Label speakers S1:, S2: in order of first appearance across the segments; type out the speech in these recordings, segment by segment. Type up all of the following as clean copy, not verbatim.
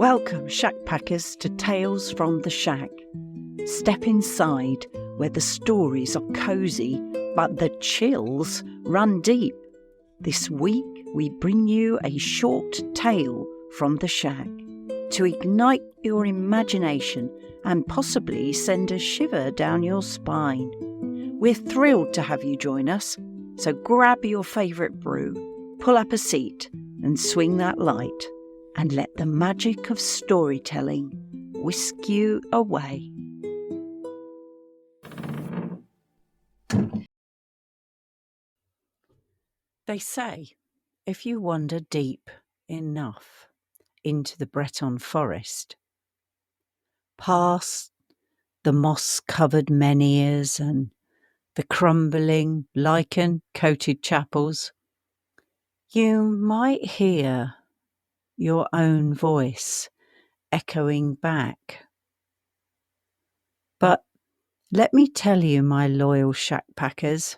S1: Welcome, shack packers, to Tales from the Shack. Step inside where the stories are cosy, but the chills run deep. This week we bring you a short tale from the shack to ignite your imagination and possibly send a shiver down your spine. We're thrilled to have you join us, so grab your favourite brew, pull up a seat and swing that light, and let the magic of storytelling whisk you away. They say if you wander deep enough into the Breton forest, past the moss-covered menhirs and the crumbling lichen-coated chapels, you might hear your own voice echoing back. But let me tell you, my loyal shack packers,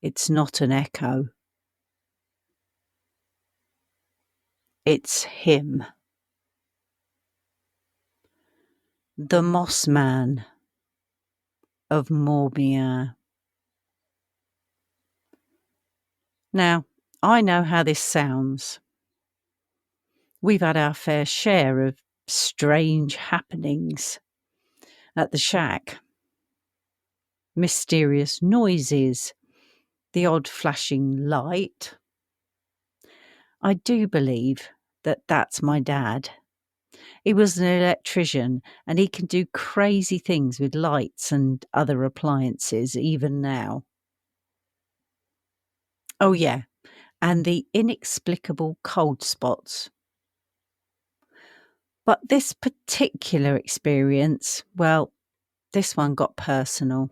S1: it's not an echo. It's him. The Moss Man of Morbihan. Now, I know how this sounds. We've had our fair share of strange happenings at the shack. Mysterious noises, the odd flashing light. I do believe that that's my dad. He was an electrician and he can do crazy things with lights and other appliances even now. Oh yeah, and the inexplicable cold spots. But this particular experience, well, this one got personal.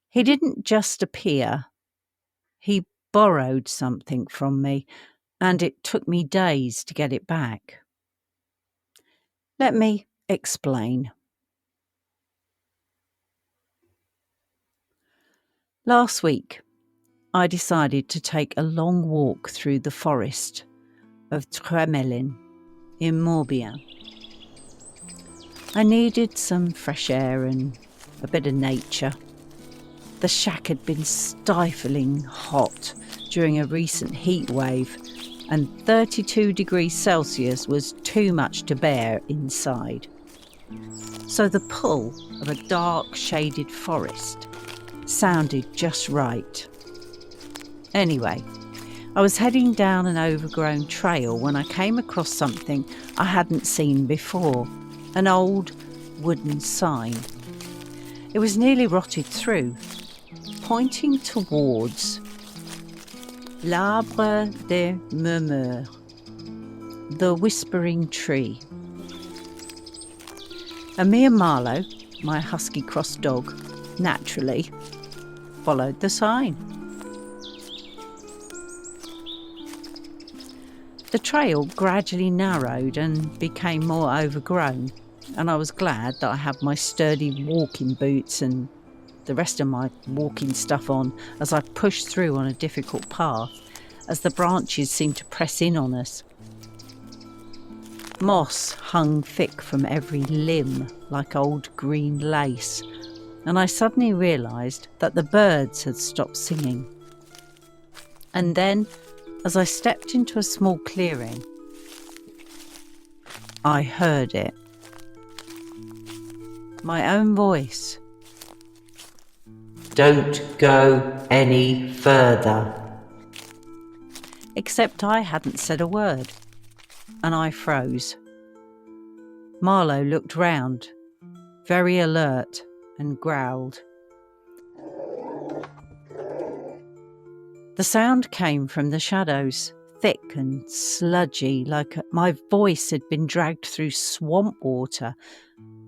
S1: He didn't just appear. He borrowed something from me, and it took me days to get it back. Let me explain. Last week, I decided to take a long walk through the forest of Tremelin in Morbian. I needed some fresh air and a bit of nature. The shack had been stifling hot during a recent heat wave, and 32 degrees Celsius was too much to bear inside. So the pull of a dark shaded forest sounded just right. Anyway, I was heading down an overgrown trail when I came across something I hadn't seen before, an old wooden sign. It was nearly rotted through, pointing towards L'Arbre des Murmures, the Whispering Tree. Amir Marlowe, my husky cross dog, naturally followed the sign. The trail gradually narrowed and became more overgrown, and I was glad that I had my sturdy walking boots and the rest of my walking stuff on as I pushed through on a difficult path as the branches seemed to press in on us. Moss hung thick from every limb like old green lace, and I suddenly realised that the birds had stopped singing. And then, as I stepped into a small clearing, I heard it. My own voice.
S2: Don't go any further.
S1: Except I hadn't said a word, and I froze. Marlowe looked round, very alert, and growled. The sound came from the shadows, thick and sludgy, like my voice had been dragged through swamp water.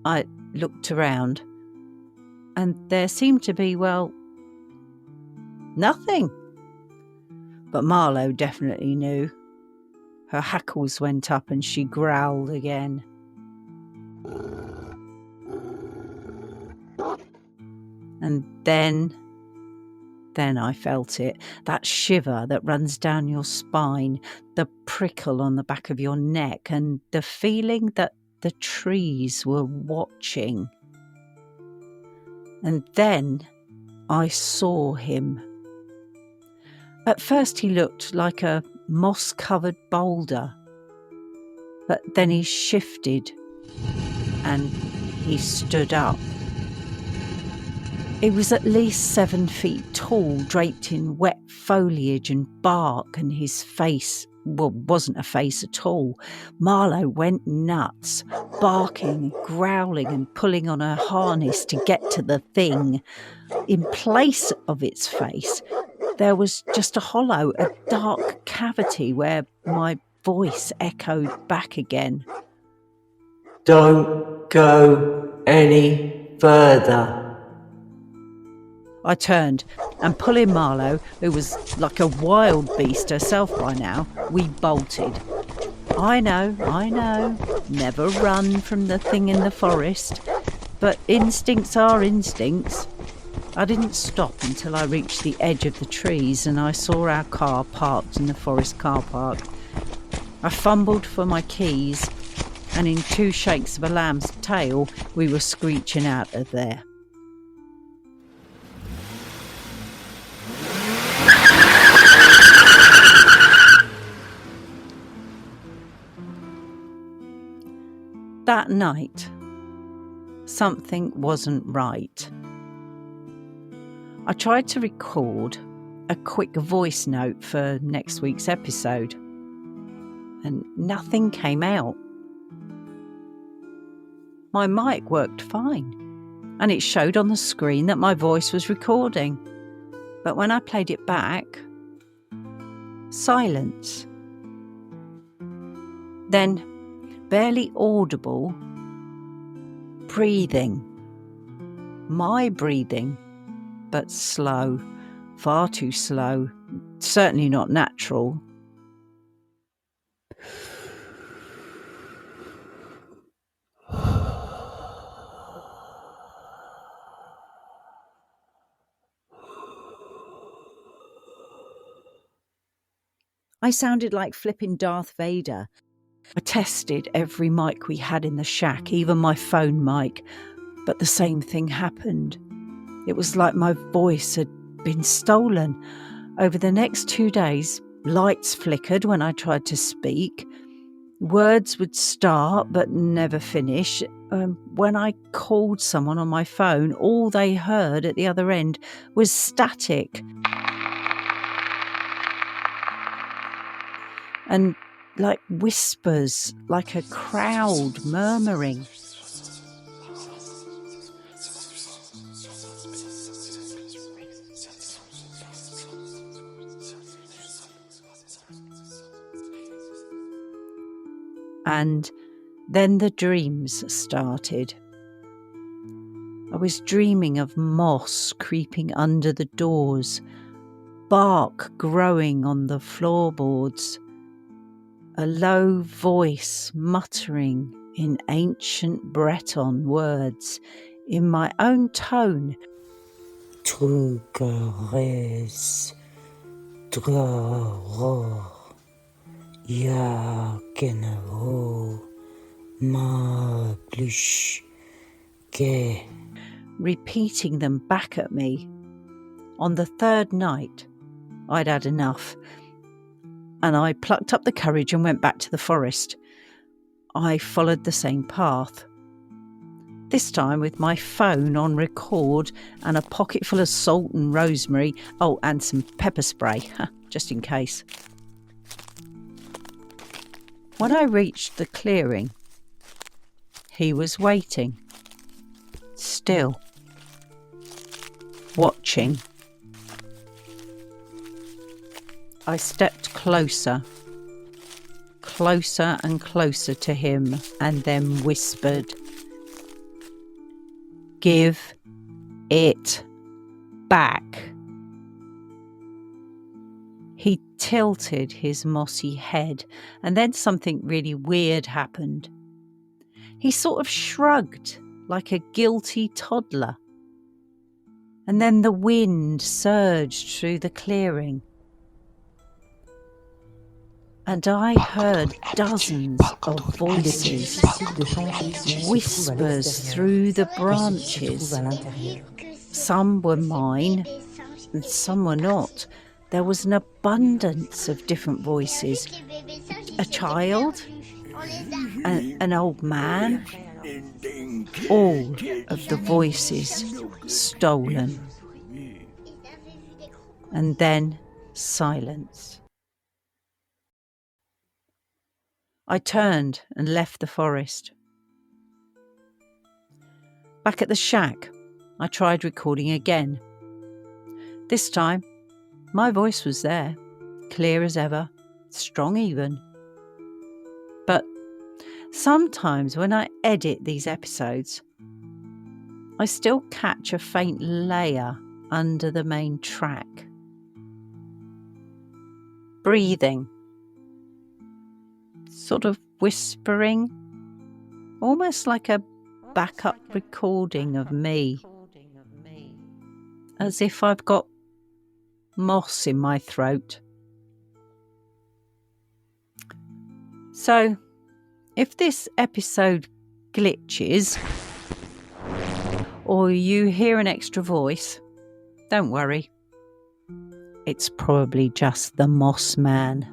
S1: I looked around, and there seemed to be, well, nothing. But Marlowe definitely knew. Her hackles went up and she growled again. And then Then I felt it, that shiver that runs down your spine, the prickle on the back of your neck, and the feeling that the trees were watching. And then I saw him. At first he looked like a moss-covered boulder, but then he shifted and he stood up. He was at least 7 feet tall, draped in wet foliage and bark, and his face, well, wasn't a face at all. Marlo went nuts, barking, growling and pulling on her harness to get to the thing. In place of its face, there was just a hollow, a dark cavity where my voice echoed back again.
S2: Don't go any further.
S1: I turned, and pulling Marlo, who was like a wild beast herself by now, we bolted. I know, never run from the thing in the forest, but instincts are instincts. I didn't stop until I reached the edge of the trees and I saw our car parked in the forest car park. I fumbled for my keys, and in 2 shakes of a lamb's tail, we were screeching out of there. That night, something wasn't right. I tried to record a quick voice note for next week's episode, and nothing came out. My mic worked fine, and it showed on the screen that my voice was recording. But when I played it back, silence. Then, barely audible, breathing. My breathing, but slow, far too slow, certainly not natural. I sounded like flipping Darth Vader. I tested every mic we had in the shack, even my phone mic, but the same thing happened. It was like my voice had been stolen. Over the next 2 days, lights flickered when I tried to speak. Words would start but never finish. When I called someone on my phone, all they heard at the other end was static. And like whispers, like a crowd murmuring. And then the dreams started. I was dreaming of moss creeping under the doors, bark growing on the floorboards, a low voice muttering in ancient Breton words in my own tone.
S3: Trugares, draro, ya genero, ma plush, ge.
S1: Repeating them back at me. On the 3rd night, I'd had enough, and I plucked up the courage and went back to the forest. I followed the same path, this time with my phone on record and a pocket full of salt and rosemary, and some pepper spray, just in case. When I reached the clearing, he was waiting, still, watching. I stepped closer and closer to him, and then whispered, "Give it back." He tilted his mossy head, and then something really weird happened. He sort of shrugged like a guilty toddler. And then the wind surged through the clearing. And I heard dozens of voices, whispers through the branches. Some were mine and some were not. There was an abundance of different voices. A child, an old man, all of the voices stolen. And then silence. I turned and left the forest. Back at the shack, I tried recording again. This time, my voice was there, clear as ever, strong even. But sometimes when I edit these episodes, I still catch a faint layer under the main track. Breathing. Sort of whispering. Almost like a backup recording of me. As if I've got moss in my throat. So, if this episode glitches, or you hear an extra voice, don't worry. It's probably just the Moss Man.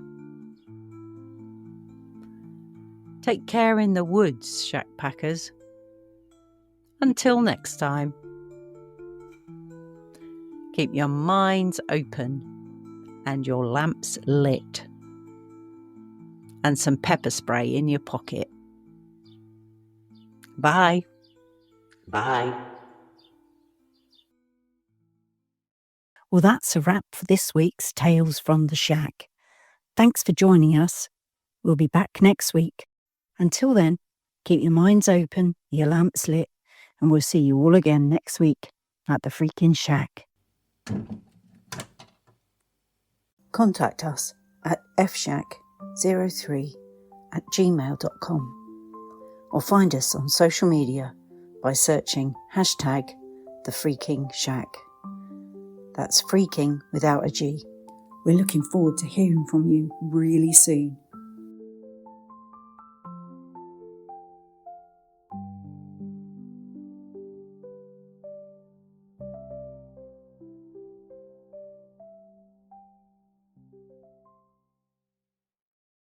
S1: Take care in the woods, shack packers. Until next time. Keep your minds open and your lamps lit. And some pepper spray in your pocket. Bye.
S2: Bye.
S3: Well, that's a wrap for this week's Tales from the Shack. Thanks for joining us. We'll be back next week. Until then, keep your minds open, your lamps lit, and we'll see you all again next week at the Freakin Shack. Contact us at fshack03@gmail.com or find us on social media by searching hashtag the Freakin Shack. That's freaking without a G. We're looking forward to hearing from you really soon.